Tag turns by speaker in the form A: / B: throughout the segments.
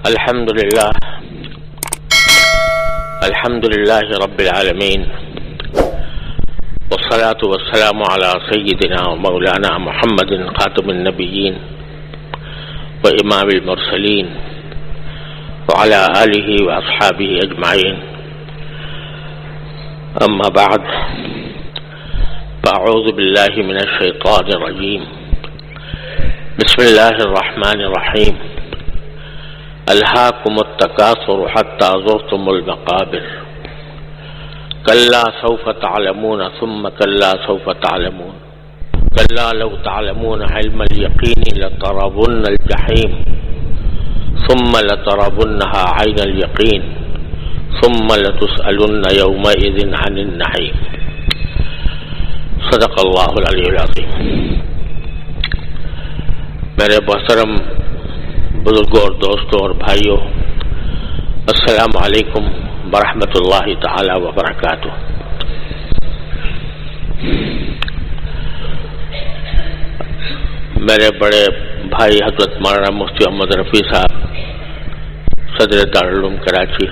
A: الحمد لله رب العالمين، والصلاة والسلام على سيدنا ومولانا محمد خاتم النبيين وإمام المرسلين وعلى آله وأصحابه أجمعين. أما بعد، فأعوذ بالله من الشيطان الرجيم. بسم الله الرحمن الرحيم. ألهاكم التكاثر حتى زرتم المقابر كلا سوف تعلمون ثم كلا سوف تعلمون كلا لو تعلمون علم اليقين لترون الجحيم ثم لترونها عين اليقين ثم لتسألن يومئذ عن النعيم. صدق اللہ العلی العظیم. میرے محترم بزرگوں اور دوستوں اور بھائیوں، السلام علیکم ورحمۃ اللہ تعالی وبرکاتہ. میرے بڑے بھائی حضرت مولانا مفتی محمد رفیع صاحب صدر دارالعلوم کراچی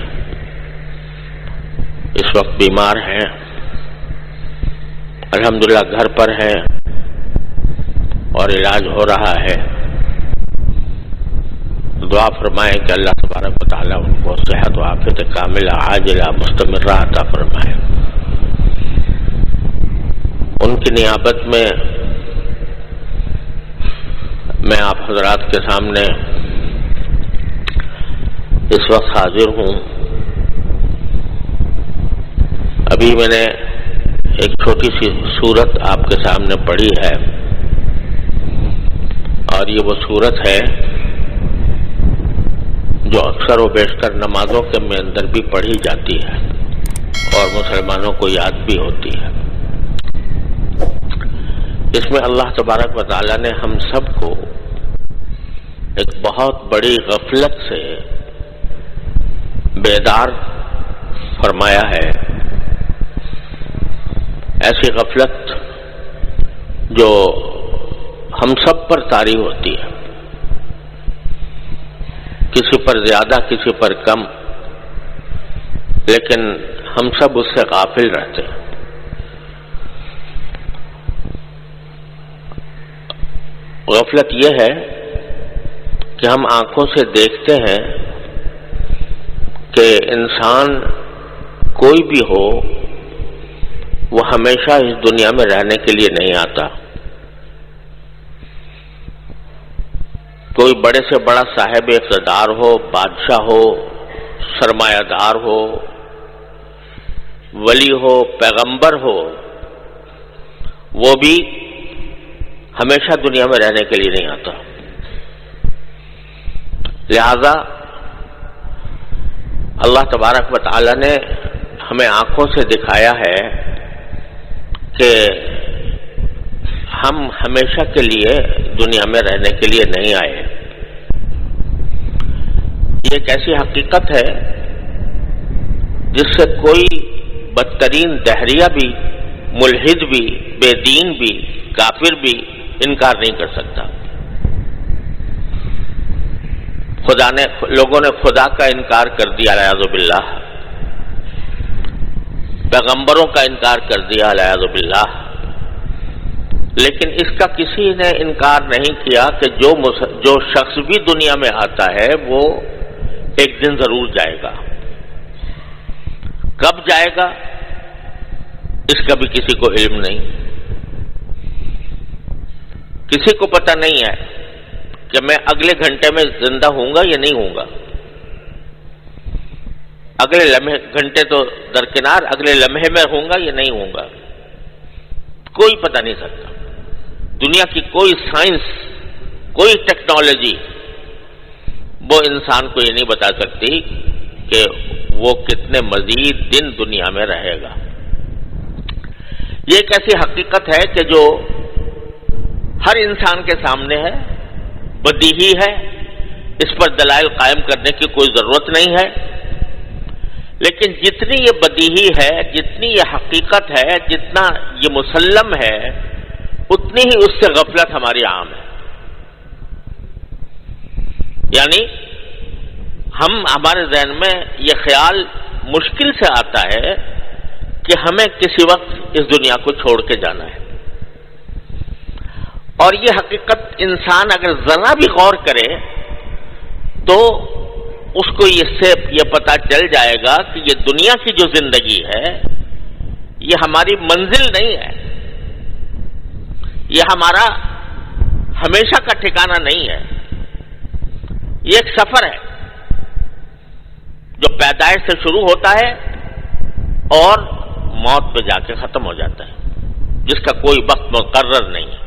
A: اس وقت بیمار ہیں، الحمدللہ گھر پر ہیں اور علاج ہو رہا ہے. دعا فرمائیں کہ اللہ تبارک و تعالیٰ ان کو صحت و عافیت کاملہ عاجلہ مستمرہ عطا فرمائے. ان کی نیابت میں میں آپ حضرات کے سامنے اس وقت حاضر ہوں. ابھی میں نے ایک چھوٹی سی سورت آپ کے سامنے پڑھی ہے، اور یہ وہ سورت ہے جو اکثر و بیشتر نمازوں کے اندر بھی پڑھی جاتی ہے اور مسلمانوں کو یاد بھی ہوتی ہے. اس میں اللہ تبارک و تعالیٰ نے ہم سب کو ایک بہت بڑی غفلت سے بیدار فرمایا ہے. ایسی غفلت جو ہم سب پر طاری ہوتی ہے، کسی پر زیادہ کسی پر کم، لیکن ہم سب اس سے غافل رہتے ہیں. غفلت یہ ہے کہ ہم آنکھوں سے دیکھتے ہیں کہ انسان کوئی بھی ہو وہ ہمیشہ اس دنیا میں رہنے کے لیے نہیں آتا. کوئی بڑے سے بڑا صاحب اقتدار ہو، بادشاہ ہو، سرمایہ دار ہو، ولی ہو، پیغمبر ہو، وہ بھی ہمیشہ دنیا میں رہنے کے لیے نہیں آتا. لہذا اللہ تبارک و تعالی نے ہمیں آنکھوں سے دکھایا ہے کہ ہم ہمیشہ کے لیے دنیا میں رہنے کے لیے نہیں آئے. یہ ایک ایسی حقیقت ہے جس سے کوئی بدترین دہریہ بھی، ملحد بھی، بے دین بھی، کافر بھی انکار نہیں کر سکتا. لوگوں نے خدا کا انکار کر دیا الیاذ باللہ، پیغمبروں کا انکار کر دیا الیاذ باللہ، لیکن اس کا کسی نے انکار نہیں کیا کہ جو شخص بھی دنیا میں آتا ہے وہ ایک دن ضرور جائے گا. کب جائے گا اس کا بھی کسی کو علم نہیں. کسی کو پتہ نہیں ہے کہ میں اگلے گھنٹے میں زندہ ہوں گا یا نہیں ہوں گا. اگلے لمحے، گھنٹے تو درکنار، اگلے لمحے میں ہوں گا یا نہیں ہوں گا، کوئی پتہ نہیں سکتا. دنیا کی کوئی سائنس، کوئی ٹیکنالوجی وہ انسان کو یہ نہیں بتا سکتی کہ وہ کتنے مزید دن دنیا میں رہے گا. یہ ایک ایسی حقیقت ہے کہ جو ہر انسان کے سامنے ہے، بدیہی ہے، اس پر دلائل قائم کرنے کی کوئی ضرورت نہیں ہے. لیکن جتنی یہ بدیہی ہے، جتنی یہ حقیقت ہے، جتنا یہ مسلم ہے، اتنی ہی اس سے غفلت ہماری عام ہے. یعنی ہمارے ذہن میں یہ خیال مشکل سے آتا ہے کہ ہمیں کسی وقت اس دنیا کو چھوڑ کے جانا ہے، اور یہ حقیقت انسان اگر ذرا بھی غور کرے تو اس کو یہ پتہ چل جائے گا کہ یہ دنیا کی جو زندگی ہے یہ ہماری منزل نہیں ہے، یہ ہمارا ہمیشہ کا ٹھکانہ نہیں ہے، یہ ایک سفر ہے جو پیدائش سے شروع ہوتا ہے اور موت پہ جا کے ختم ہو جاتا ہے، جس کا کوئی وقت مقرر نہیں ہے۔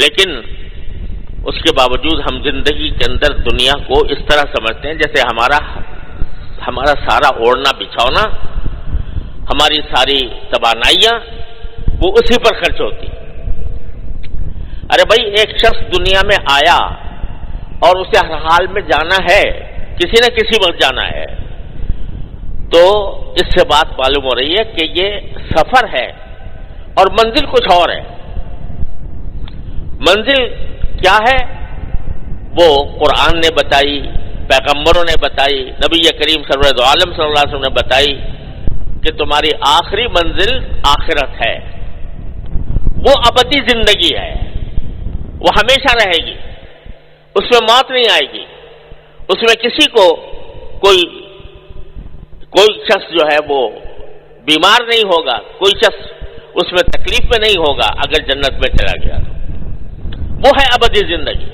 A: لیکن اس کے باوجود ہم زندگی کے اندر دنیا کو اس طرح سمجھتے ہیں جیسے ہمارا سارا اوڑھنا بچھونا، ہماری ساری توانائیاں وہ اسی پر خرچ ہوتی۔ ارے بھائی، ایک شخص دنیا میں آیا اور اسے ہر حال میں جانا ہے، کسی نہ کسی وقت جانا ہے، تو اس سے بات معلوم ہو رہی ہے کہ یہ سفر ہے اور منزل کچھ اور ہے۔ منزل کیا ہے وہ قرآن نے بتائی، پیغمبروں نے بتائی، نبی کریم سرور عالم صلی اللہ علیہ وسلم نے بتائی کہ تمہاری آخری منزل آخرت ہے، وہ ابدی زندگی ہے، وہ ہمیشہ رہے گی، اس میں موت نہیں آئے گی، اس میں کسی کو کوئی شخص جو ہے وہ بیمار نہیں ہوگا، کوئی شخص اس میں تکلیف میں نہیں ہوگا اگر جنت میں چلا گیا تو وہ ہے ابدی زندگی۔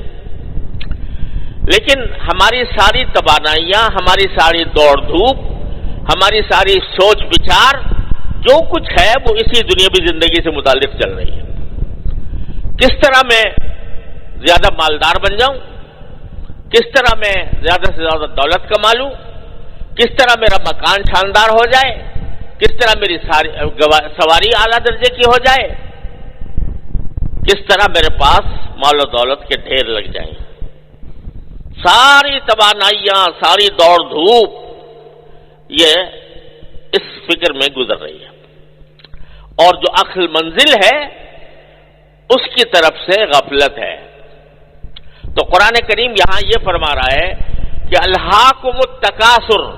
A: لیکن ہماری ساری توانائیاں، ہماری ساری دوڑ دھوپ، ہماری ساری سوچ بچار جو کچھ ہے وہ اسی دنیاوی زندگی سے متعلق چل رہی ہے۔ کس طرح میں زیادہ مالدار بن جاؤں، کس طرح میں زیادہ سے زیادہ دولت کما لوں، کس طرح میرا مکان شاندار ہو جائے، کس طرح میری سواری اعلیٰ درجے کی ہو جائے، کس طرح میرے پاس مال و دولت کے ڈھیر لگ جائیں۔ ساری توانائیاں، ساری دوڑ دھوپ یہ اس فکر میں گزر رہی ہے، اور جو اصل منزل ہے اس کی طرف سے غفلت ہے۔ تو قرآن کریم یہاں یہ فرما رہا ہے کہ الہاکم التکاثر،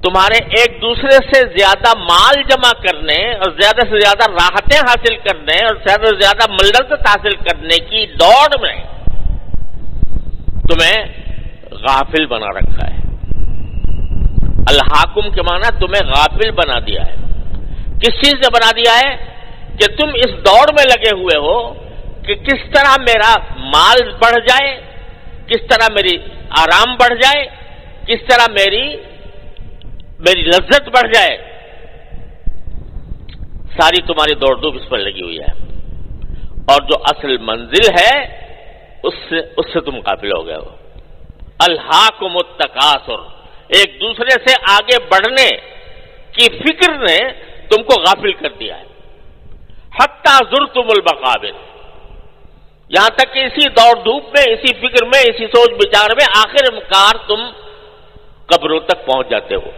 A: تمہارے ایک دوسرے سے زیادہ مال جمع کرنے اور زیادہ سے زیادہ راحتیں حاصل کرنے اور زیادہ سے زیادہ لذت حاصل کرنے کی دوڑ میں تمہیں غافل بنا رکھا ہے۔ الحاکم کے معنی تمہیں غافل بنا دیا ہے۔ کس چیز سے بنا دیا ہے؟ کہ تم اس دوڑ میں لگے ہوئے ہو کہ کس طرح میرا مال بڑھ جائے، کس طرح میری آرام بڑھ جائے، کس طرح میری لذت بڑھ جائے، ساری تمہاری دوڑ دھوپ اس پر لگی ہوئی ہے، اور جو اصل منزل ہے اس سے تم غافل ہو گئے ہو۔ الہاکم التکاثر، ایک دوسرے سے آگے بڑھنے کی فکر نے تم کو غافل کر دیا ہے۔ حتی زرتم المقابر، یہاں تک کہ اسی دوڑ دھوپ میں، اسی فکر میں، اسی سوچ بچار میں آخر کار تم قبروں تک پہنچ جاتے ہو۔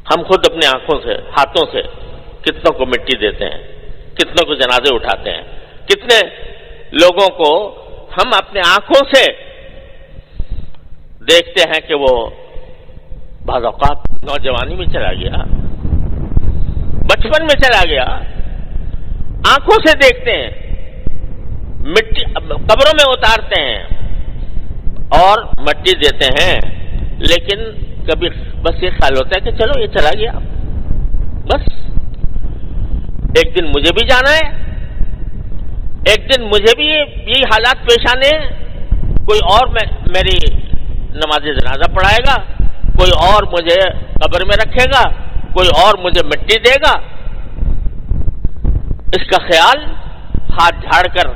A: ہم خود اپنے آنکھوں سے، ہاتھوں سے کتنوں کو مٹی دیتے ہیں، کتنوں کو جنازے اٹھاتے ہیں، کتنے لوگوں کو ہم اپنے آنکھوں سے دیکھتے ہیں کہ وہ بعض اوقات نوجوانی میں چلا گیا، بچپن میں چلا گیا، آنکھوں سے دیکھتے ہیں، مٹی قبروں میں اتارتے ہیں اور مٹی دیتے ہیں، لیکن کبھی بس یہ خیال ہوتا ہے کہ چلو یہ چلا گیا، بس ایک دن مجھے بھی جانا ہے، ایک دن مجھے بھی یہی حالات پیش آنے ہیں، کوئی اور میری نماز جنازہ پڑھائے گا، کوئی اور مجھے قبر میں رکھے گا، کوئی اور مجھے مٹی دے گا۔ اس کا خیال ہاتھ جھاڑ کر،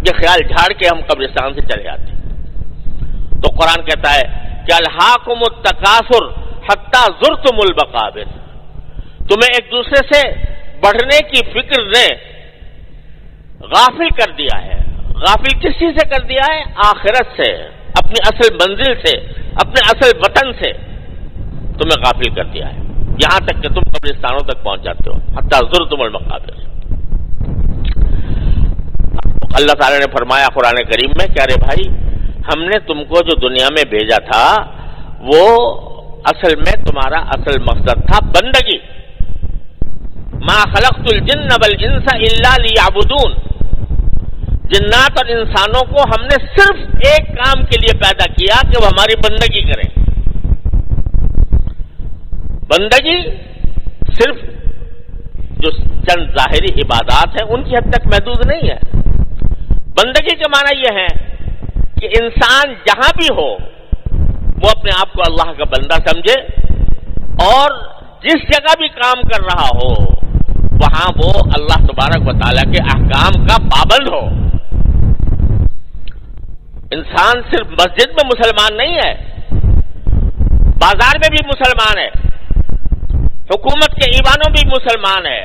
A: یہ خیال جھاڑ کے ہم قبرستان سے چلے جاتے ہیں۔ تو قرآن کہتا ہے کہ الہاکم التکاثر حتی زرتم المقابر، تمہیں ایک دوسرے سے بڑھنے کی فکر نے غافل کر دیا ہے۔ غافل کس چیز سے کر دیا ہے؟ آخرت سے، اپنی اصل منزل سے، اپنے اصل وطن سے تمہیں غافل کر دیا ہے، یہاں تک کہ تم قبرستانوں تک پہنچ جاتے ہو۔ حتی زرتم المقابر۔ اللہ تعالیٰ نے فرمایا قرآن کریم میں کہ ارے بھائی ہم نے تم کو جو دنیا میں بھیجا تھا وہ اصل میں تمہارا اصل مقصد تھا بندگی. ما خلقت الجن والانس الا لیعبدون. جنات اور انسانوں کو ہم نے صرف ایک کام کے لیے پیدا کیا کہ وہ ہماری بندگی کریں. بندگی صرف جو چند ظاہری عبادات ہیں ان کی حد تک محدود نہیں ہے. بندگی کا معنی یہ ہے کہ انسان جہاں بھی ہو وہ اپنے آپ کو اللہ کا بندہ سمجھے اور جس جگہ بھی کام کر رہا ہو وہاں وہ اللہ تبارک و تعالیٰ کے احکام کا پابند ہو. انسان صرف مسجد میں مسلمان نہیں ہے، بازار میں بھی مسلمان ہے، حکومت کے ایوانوں بھی مسلمان ہے،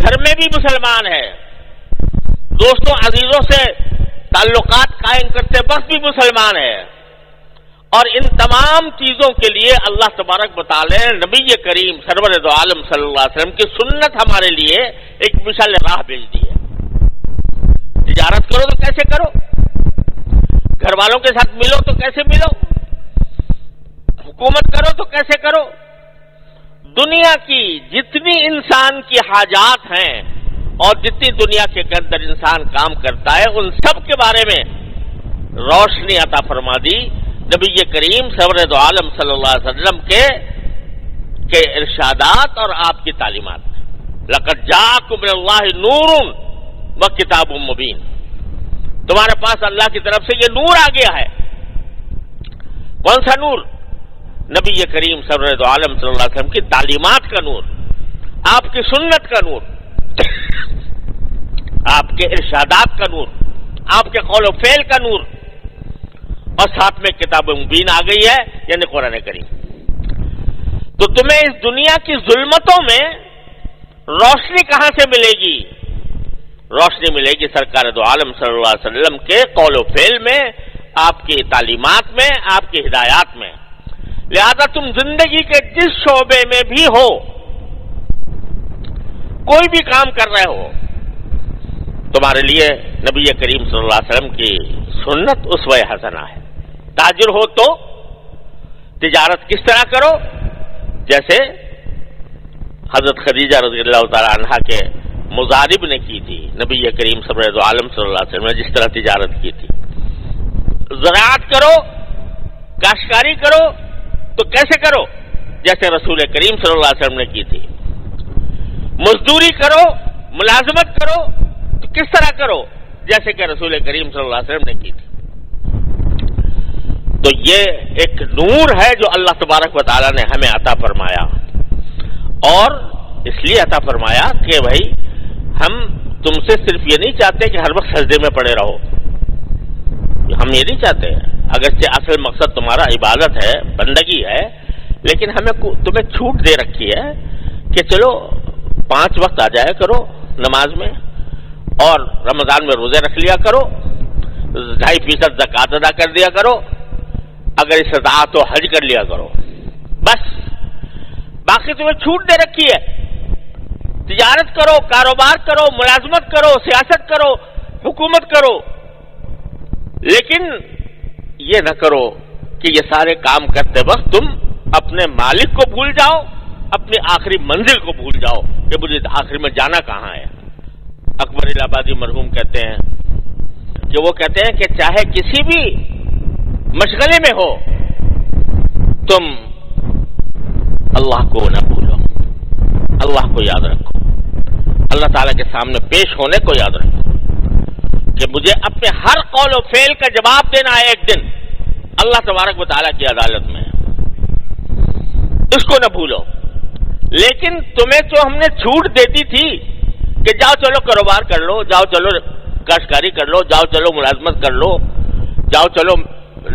A: گھر میں بھی مسلمان ہے، دوستوں عزیزوں سے تعلقات قائم کرتے وقت بھی مسلمان ہے. اور ان تمام چیزوں کے لیے اللہ تبارک و تعالی نے نبی کریم سرور دو عالم صلی اللہ علیہ وسلم کی سنت ہمارے لیے ایک مشعل راہ بھیج دی ہے. تجارت کرو تو کیسے کرو، گھر والوں کے ساتھ ملو تو کیسے ملو، حکومت کرو تو کیسے کرو. دنیا کی جتنی انسان کی حاجات ہیں اور جتنی دنیا کے اندر انسان کام کرتا ہے ان سب کے بارے میں روشنی عطا فرما دی نبی کریم سرور دو عالم صلی اللہ علیہ وسلم کے ارشادات اور آپ کی تعلیمات میں. لقد جاءکم من اللہ نور و کتاب مبین. تمہارے پاس اللہ کی طرف سے یہ نور آ گیا ہے. کون سا نور؟ نبی کریم سرور دو عالم صلی اللہ علیہ وسلم کی تعلیمات کا نور، آپ کی سنت کا نور، آپ کے ارشادات کا نور، آپ کے قول و فعل کا نور، اور ساتھ میں کتاب مبین آ گئی ہے یعنی قرآن کریم. تو تمہیں اس دنیا کی ظلمتوں میں روشنی کہاں سے ملے گی؟ روشنی ملے گی سرکار دو عالم صلی اللہ علیہ وسلم کے قول و فعل میں، آپ کی تعلیمات میں، آپ کی ہدایات میں. لہذا تم زندگی کے جس شعبے میں بھی ہو، کوئی بھی کام کر رہے ہو، تمہارے لیے نبی کریم صلی اللہ علیہ وسلم کی سنت اسوہ حسنہ ہے. تاجر ہو تو تجارت کس طرح کرو؟ جیسے حضرت خدیجہ رضی اللہ تعالی عنہا کے مضارب نے کی تھی، نبی کریم صلی اللہ علیہ وسلم نے جس طرح تجارت کی تھی. زراعت کرو، کاشتکاری کرو تو کیسے کرو؟ جیسے رسول کریم صلی اللہ علیہ وسلم نے کی تھی. مزدوری کرو، ملازمت کرو تو کس طرح کرو؟ جیسے کہ رسول کریم صلی اللہ علیہ وسلم نے کی تھی. تو یہ ایک نور ہے جو اللہ تبارک و تعالی نے ہمیں عطا فرمایا، اور اس لیے عطا فرمایا کہ بھائی ہم تم سے صرف یہ نہیں چاہتے کہ ہر وقت سجدے میں پڑے رہو، ہم یہ نہیں چاہتے. اگرچہ اصل مقصد تمہارا عبادت ہے، بندگی ہے، لیکن ہمیں تمہیں چھوٹ دے رکھی ہے کہ چلو 5 وقت آ جایا کرو نماز میں، اور رمضان میں روزے رکھ لیا کرو، 2.5% زکوٰۃ ادا کر دیا کرو، اگر استطاعت تو حج کر لیا کرو، بس. باقی تمہیں چھوٹ دے رکھی ہے. تجارت کرو، کاروبار کرو، ملازمت کرو، سیاست کرو، حکومت کرو، لیکن یہ نہ کرو کہ یہ سارے کام کرتے وقت تم اپنے مالک کو بھول جاؤ، اپنی آخری منزل کو بھول جاؤ کہ مجھے آخر میں جانا کہاں ہے. اکبر الہ آبادی مرحوم کہتے ہیں کہ وہ کہتے ہیں کہ چاہے کسی بھی مشغلے میں ہو تم اللہ کو نہ بھولو، اللہ کو یاد رکھو، اللہ تعالیٰ کے سامنے پیش ہونے کو یاد رکھو کہ مجھے اپنے ہر قول و فعل کا جواب دینا ہے ایک دن اللہ تبارک و تعالیٰ کی عدالت میں. اس کو نہ بھولو. لیکن تمہیں تو ہم نے چھوٹ دیتی تھی کہ جاؤ چلو کاروبار کر لو، جاؤ چلو کاشتکاری کر لو، جاؤ چلو ملازمت کر لو، جاؤ چلو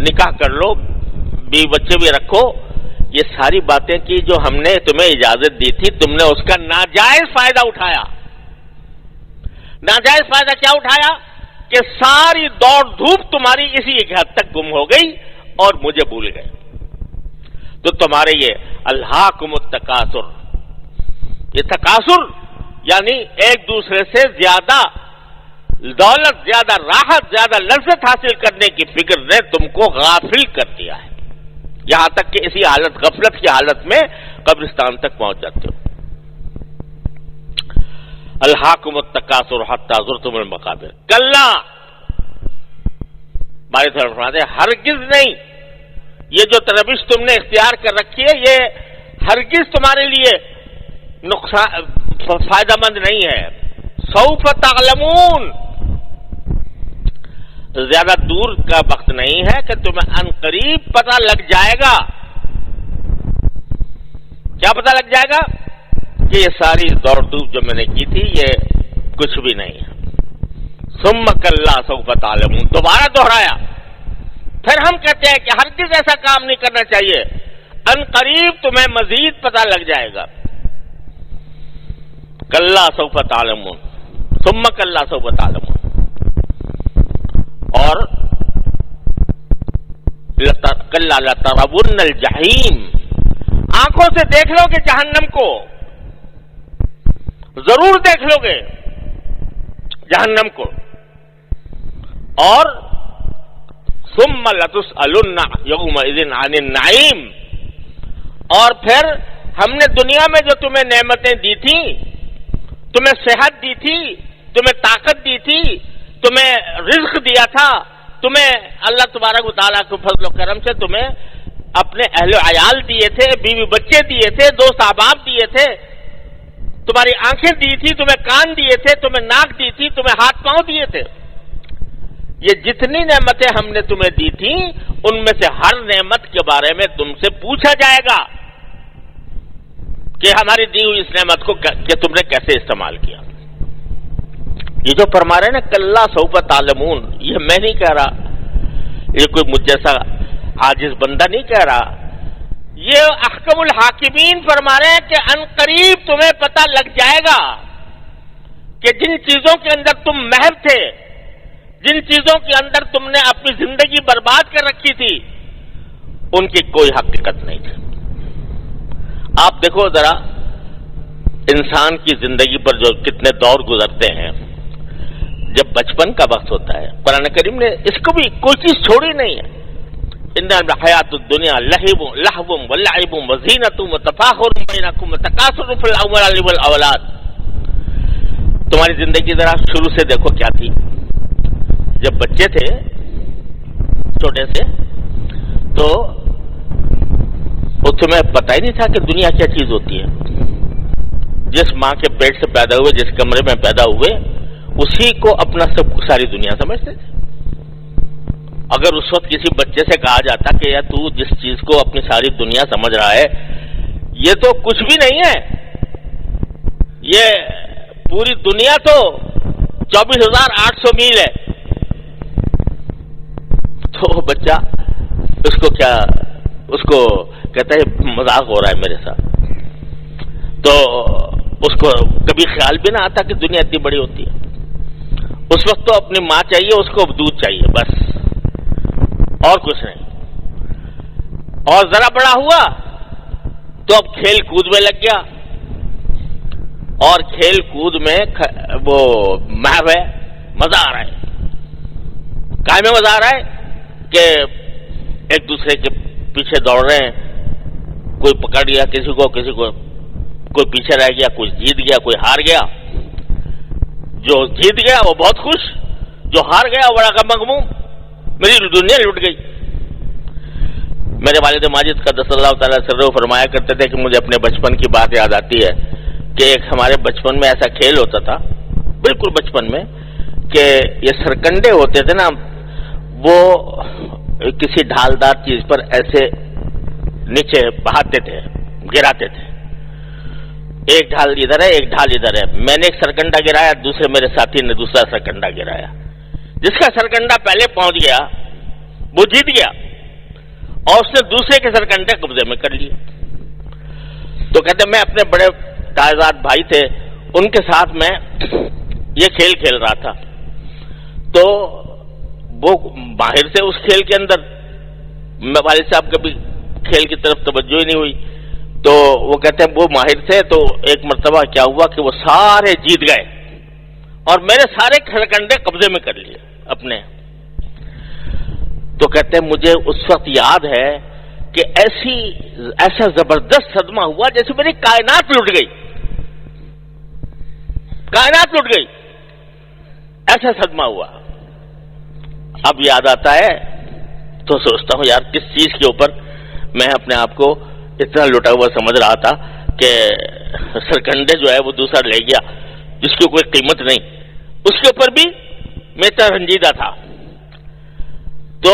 A: نکاح کر لو، بیوی بچے بھی رکھو. یہ ساری باتیں کی جو ہم نے تمہیں اجازت دی تھی، تم نے اس کا ناجائز فائدہ اٹھایا. ناجائز فائدہ کیا اٹھایا؟ کہ ساری دوڑ دھوپ تمہاری اسی ایک حد تک گم ہو گئی اور مجھے بھول گئے. تو تمہارے یہ الہاکم التکاثر، یہ تکاثر یعنی ایک دوسرے سے زیادہ دولت زیادہ، راحت زیادہ، لذت حاصل کرنے کی فکر نے تم کو غافل کر دیا ہے، یہاں تک کہ اسی حالت، غفلت کی حالت میں قبرستان تک پہنچ جاتے ہو۔ الہاکم التکاثر حتی زرتم المقابر، کلا، باری طرف فرماتے ہیں ہرگز نہیں، یہ جو روش تم نے اختیار کر رکھی ہے یہ ہرگز تمہارے لیے نقصان فائدہ مند نہیں ہے۔ سوف تعلمون، زیادہ دور کا وقت نہیں ہے کہ تمہیں ان قریب پتہ لگ جائے گا۔ کیا پتہ لگ جائے گا؟ کہ یہ ساری دوڑ دھوپ جو میں نے کی تھی یہ کچھ بھی نہیں ہے۔ ثم کلا سوف تعلمون، دوبارہ دہرایا۔ پھر ہم کہتے ہیں کہ ہرگز ایسا کام نہیں کرنا چاہیے، ان قریب تمہیں مزید پتہ لگ جائے گا۔ کلا سوف تعلمون ثم کلا سوف تعلمون، اور کلا لترون الجحیم، آنکھوں سے دیکھ لو گے جہنم کو، ضرور دیکھ لو گے جہنم کو۔ اور ثم لتسألن یومئذ عن النعیم، اور پھر ہم نے دنیا میں جو تمہیں نعمتیں دی تھیں، تمہیں صحت دی تھی، تمہیں طاقت دی تھی، تمہیں رزق دیا تھا، تمہیں اللہ تبارک و تعالیٰ کے فضل و کرم سے تمہیں اپنے اہل و عیال دیے تھے، بیوی بچے دیے تھے، دوست احباب دیے تھے، تمہاری آنکھیں دی تھی، تمہیں کان دیے تھے، تمہیں ناک دی تھی، تمہیں ہاتھ پاؤں دیے تھے۔ یہ جتنی نعمتیں ہم نے تمہیں دی تھیں ان میں سے ہر نعمت کے بارے میں تم سے پوچھا جائے گا کہ ہماری دی ہوئی اس نعمت کو کہ تم نے کیسے استعمال کیا۔ یہ جو فرما رہے ہیں نا کلا سوف تعلمون، یہ میں نہیں کہہ رہا، یہ کوئی مجھ جیسا عاجز بندہ نہیں کہہ رہا، یہ احکم الحاکمین فرما رہے ہیں کہ ان قریب تمہیں پتہ لگ جائے گا کہ جن چیزوں کے اندر تم محو تھے، جن چیزوں کے اندر تم نے اپنی زندگی برباد کر رکھی تھی، ان کی کوئی حقیقت نہیں تھی۔ آپ دیکھو ذرا انسان کی زندگی پر جو کتنے دور گزرتے ہیں، جب بچپن کا وقت ہوتا ہے، قرآن کریم نے اس کو بھی کوئی چیز چھوڑی نہیں ہے۔ ان الحیات الدنیا لہو ولعب وزینۃ وتفاخر بینکم وتکاثر فی الاموال والاولاد، تمہاری زندگی ذرا شروع سے دیکھو کیا تھی۔ جب بچے تھے چھوٹے سے تو تمہیں پتہ ہی نہیں تھا کہ دنیا کیا چیز ہوتی ہے۔ جس ماں کے پیٹ سے پیدا ہوئے، جس کمرے میں پیدا ہوئے، اسی کو اپنا ساری دنیا سمجھتے تھے۔ اگر اس وقت کسی بچے سے کہا جاتا کہ یار تو جس چیز کو اپنی ساری دنیا سمجھ رہا ہے یہ تو کچھ بھی نہیں ہے، یہ پوری دنیا تو 24,800 میل ہے، تو بچہ اس کو کیا، اس کو کہتا ہے مذاق ہو رہا ہے میرے ساتھ، تو اس کو کبھی خیال بھی نہ آتا کہ دنیا اتنی بڑی ہوتی ہے۔ اس وقت تو اپنی ماں چاہیے، اس کو دودھ چاہیے، بس اور کچھ نہیں۔ اور ذرا بڑا ہوا تو اب کھیل کود میں لگ گیا، اور کھیل کود میں وہ محو ہے، مزہ آ رہا ہے۔ کائے میں مزہ آ رہا ہے کہ ایک دوسرے کے پیچھے دوڑ رہے ہیں، کوئی پکڑ گیا کسی کو، کوئی پیچھے رہ گیا، کوئی جیت گیا، کوئی ہار گیا۔ جو جیت گیا وہ بہت خوش، جو ہار گیا وہ بڑا مغموم، میری دنیا لٹ گئی۔ میرے والد ماجد قدس اللہ تعالیٰ سرہ فرمایا کرتے تھے کہ مجھے اپنے بچپن کی بات یاد آتی ہے کہ ایک ہمارے بچپن میں ایسا کھیل ہوتا تھا، بالکل بچپن میں، کہ یہ سرکنڈے ہوتے تھے نا، وہ کسی ڈھالدار چیز پر ایسے نیچے بہاتے تھے، گراتے تھے، ایک ڈھال ادھر ہے ایک ڈھال ادھر ہے۔ میں نے ایک سرکنڈا گرایا، دوسرے میرے ساتھی نے دوسرا سرکنڈا گرایا، جس کا سرکنڈا پہلے پہنچ گیا وہ جیت گیا، اور اس نے دوسرے کے سرکنڈے قبضے میں کر لیے۔ تو کہتے میں اپنے بڑے تائزاد بھائی تھے، ان کے ساتھ میں یہ کھیل کھیل رہا تھا، تو وہ ماہر تھے اس کھیل کے اندر، والد صاحب کبھی کھیل کی طرف توجہ ہی نہیں ہوئی، تو وہ کہتے ہیں وہ ماہر تھے، تو ایک مرتبہ کیا ہوا کہ وہ سارے جیت گئے، اور میرے سارے سرکنڈے قبضے میں کر لیے اپنے. تو کہتے ہیں مجھے اس وقت یاد ہے کہ ایسا زبردست صدمہ ہوا جیسے میری کائنات لٹ گئی، کائنات لٹ گئی، ایسا صدمہ ہوا. اب یاد آتا ہے تو سوچتا ہوں یار کس چیز کے اوپر میں اپنے آپ کو اتنا لٹا ہوا سمجھ رہا تھا کہ سرکنڈے جو ہے وہ دوسرا لے گیا جس کی کوئی قیمت نہیں، اس کے اوپر بھی میں اتنا رنجیدہ تھا. تو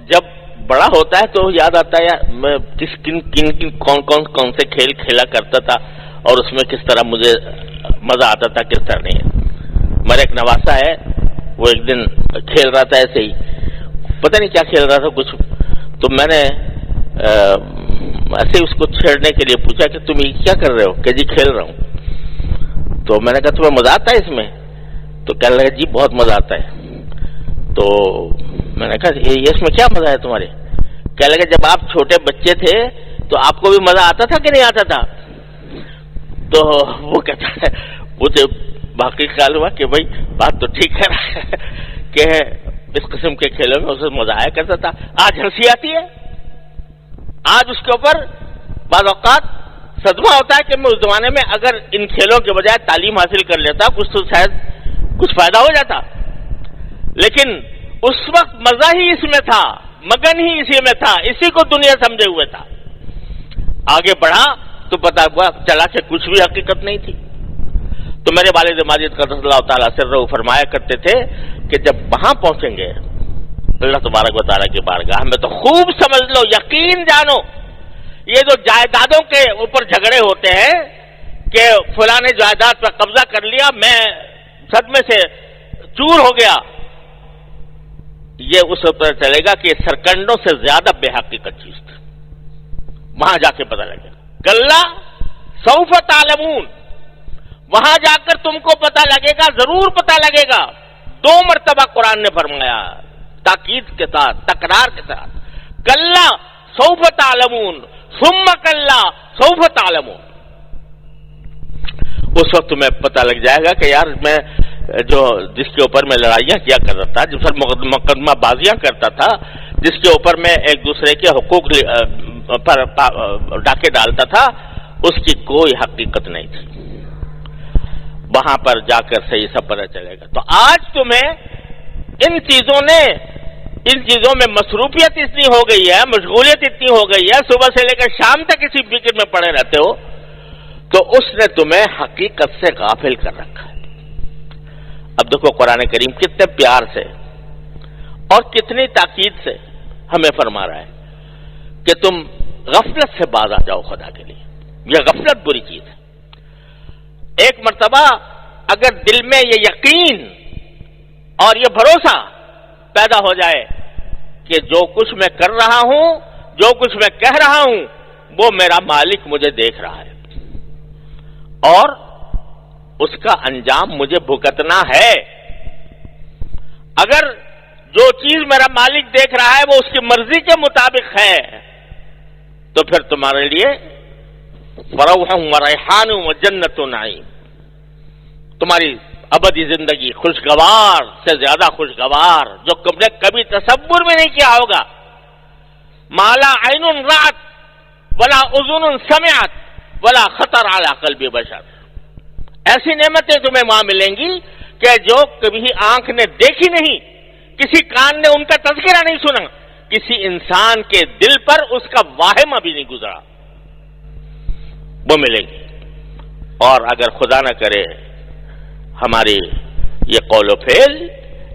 A: جب بڑا ہوتا ہے تو یاد آتا ہے یار میں کون سے کھیل کھیلا کرتا تھا اور اس میں کس طرح مجھے مزہ آتا تھا، کس طرح نہیں. میرا ایک نواسا ہے، وہ ایک دن کھیل رہا تھا ایسے ہی، پتہ نہیں کیا کھیل رہا تھا کچھ، تو میں نے ایسے اس کو چھیڑنے کے لیے پوچھا کہ تم یہ کیا کر رہے ہو؟ کہ جی کھیل رہا ہوں. تو میں نے کہا تمہیں مزہ آتا ہے اس میں؟ تو کہنے لگا جی بہت مزہ آتا ہے. تو میں نے کہا یہ اس میں کیا مزہ ہے تمہارے؟ کہنے لگا جب آپ چھوٹے بچے تھے تو آپ کو بھی مزہ آتا تھا کہ نہیں آتا تھا؟ تو وہ کہتا ہے مجھے باقی خیال ہوا کہ بھائی بات تو ٹھیک ہے کہ اس قسم کے کھیلوں میں اسے مزہ آیا کرتا تھا. آج ہنسی آتی ہے، آج اس کے اوپر بعض اوقات صدمہ ہوتا ہے کہ میں اس زمانے میں اگر ان کھیلوں کے بجائے تعلیم حاصل کر لیتا کچھ تو شاید کچھ فائدہ ہو جاتا. لیکن اس وقت مزہ ہی اس میں تھا، مگن ہی اسی میں تھا، اسی کو دنیا سمجھے ہوئے تھا. آگے بڑھا تو پتا چلا کہ کچھ بھی حقیقت نہیں تھی. تو میرے والد ماجد قدس اللہ تعالیٰ سرہ فرمایا کرتے تھے کہ جب وہاں پہنچیں گے اللہ تبارک و تعالیٰ کی بارگاہ میں تو خوب سمجھ لو، یقین جانو، یہ جو جائیدادوں کے اوپر جھگڑے ہوتے ہیں کہ فلاں نے جائیداد پر قبضہ کر لیا، میں صدمے سے چور ہو گیا، یہ اس وقت چلے گا کہ سرکنڈوں سے زیادہ بے حقیقت چیز تھی. وہاں جا کے پتہ لگے گا. کلا سوف تعلمون، وہاں جا کر تم کو پتہ لگے گا، ضرور پتہ لگے گا. 2 مرتبہ قرآن نے فرمایا تاکید کے ساتھ، تکرار کے ساتھ، کلا سوف تعلمون ثم کلا سوف تعلمون. اس وقت تمہیں پتہ لگ جائے گا کہ یار میں جس کے اوپر میں لڑائیاں کیا کرتا تھا، جس پر مقدمہ بازیاں کرتا تھا، جس کے اوپر میں ایک دوسرے کے حقوق پر ڈاکے ڈالتا تھا، اس کی کوئی حقیقت نہیں تھی. وہاں پر جا کر صحیح سب پتہ چلے گا. تو آج تمہیں ان چیزوں میں مصروفیت اتنی ہو گئی ہے، مشغولیت اتنی ہو گئی ہے، صبح سے لے کر شام تک اسی فکر میں پڑے رہتے ہو، تو اس نے تمہیں حقیقت سے غافل کر رکھا ہے. اب دیکھو قرآن کریم کتنے پیار سے اور کتنی تاکید سے ہمیں فرما رہا ہے کہ تم غفلت سے باز آ جاؤ خدا کے لیے. یہ غفلت بری چیز ہے. ایک مرتبہ اگر دل میں یہ یقین اور یہ بھروسہ پیدا ہو جائے کہ جو کچھ میں کر رہا ہوں، جو کچھ میں کہہ رہا ہوں، وہ میرا مالک مجھے دیکھ رہا ہے اور اس کا انجام مجھے بھگتنا ہے. اگر جو چیز میرا مالک دیکھ رہا ہے وہ اس کی مرضی کے مطابق ہے تو پھر تمہارے لیے فروح و ریحان و جنت و نعیم، تمہاری ابدی زندگی خوشگوار سے زیادہ خوشگوار، جو تم نے کبھی تصور بھی نہیں کیا ہوگا. مالا عین رات ولا اذن سمعت ولا خطر علی قلب بشر. ایسی نعمتیں تمہیں وہاں ملیں گی کہ جو کبھی آنکھ نے دیکھی نہیں، کسی کان نے ان کا تذکرہ نہیں سنا، کسی انسان کے دل پر اس کا واہمہ بھی نہیں گزرا، وہ ملے گی. اور اگر خدا نہ کرے ہماری یہ قول و فعل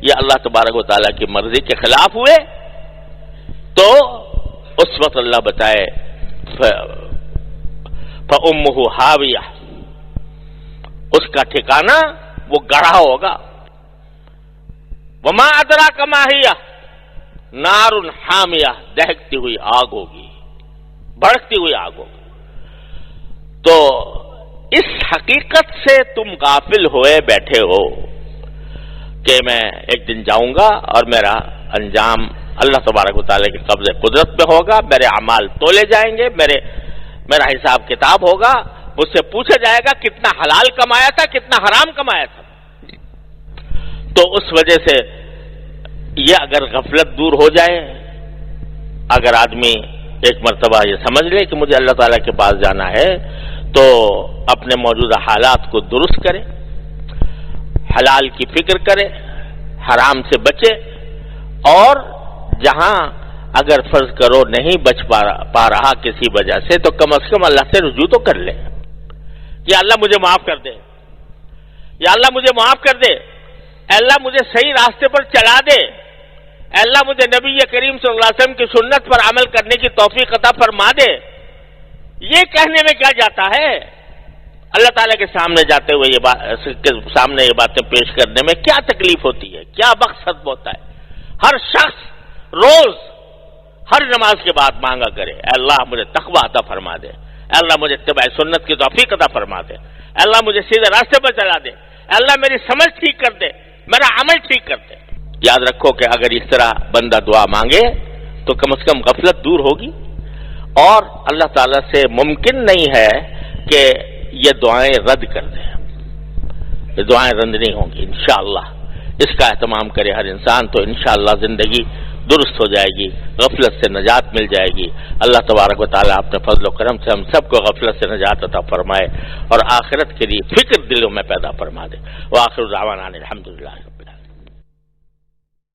A: یہ اللہ تبارک و تعالیٰ کی مرضی کے خلاف ہوئے تو اس وقت اللہ بتائے فَأُمُّهُ حَاوِيَةٌ، اس کا ٹھکانہ وہ گڑھا ہوگا. وَمَا أَدْرَاكَ مَا هِيَ نَارٌ حَامِيَةٌ، دہکتی ہوئی آگ ہوگی، بھڑکتی ہوئی آگ ہوگی. تو اس حقیقت سے تم غافل ہوئے بیٹھے ہو کہ میں ایک دن جاؤں گا اور میرا انجام اللہ تبارک و تعالیٰ کے قبضے قدرت میں ہوگا، میرے اعمال تولے جائیں گے، میرا حساب کتاب ہوگا، مجھ سے پوچھا جائے گا کتنا حلال کمایا تھا، کتنا حرام کمایا تھا. تو اس وجہ سے یہ اگر غفلت دور ہو جائے، اگر آدمی ایک مرتبہ یہ سمجھ لے کہ مجھے اللہ تعالیٰ کے پاس جانا ہے، تو اپنے موجودہ حالات کو درست کرے، حلال کی فکر کرے، حرام سے بچے، اور جہاں اگر فرض کرو نہیں بچ پا رہا کسی وجہ سے، تو کم از کم اللہ سے رجوع تو کر لے کہ اللہ مجھے معاف کر دے، یا اللہ مجھے معاف کر دے، اللہ مجھے صحیح راستے پر چلا دے، اللہ مجھے نبی کریم صلی اللہ علیہ وسلم کی سنت پر عمل کرنے کی توفیق عطا فرما دے۔ یہ کہنے میں کیا جاتا ہے؟ اللہ تعالیٰ کے سامنے جاتے ہوئے یہ باتیں پیش کرنے میں کیا تکلیف ہوتی ہے، کیا مقصد ہوتا ہے؟ ہر شخص روز ہر نماز کے بعد مانگا کرے، اے اللہ مجھے تقوی عطا فرما دے، اے اللہ مجھے اتباع سنت کی توفیق عطا فرما دے، اے اللہ مجھے سیدھے راستے پر چلا دے، اے اللہ میری سمجھ ٹھیک کر دے، میرا عمل ٹھیک کر دے۔ یاد رکھو کہ اگر اس طرح بندہ دعا مانگے تو کم از کم غفلت دور ہوگی، اور اللہ تعالیٰ سے ممکن نہیں ہے کہ یہ دعائیں رد کر دیں، یہ دعائیں رد نہیں ہوں گی انشاءاللہ۔ اس کا اہتمام کرے ہر انسان تو انشاءاللہ زندگی درست ہو جائے گی، غفلت سے نجات مل جائے گی۔ اللہ تبارک و تعالیٰ اپنے فضل و کرم سے ہم سب کو غفلت سے نجات عطا فرمائے، اور آخرت کے لیے فکر دلوں میں پیدا فرما دے۔ وآخر دعوانا الحمدللہ۔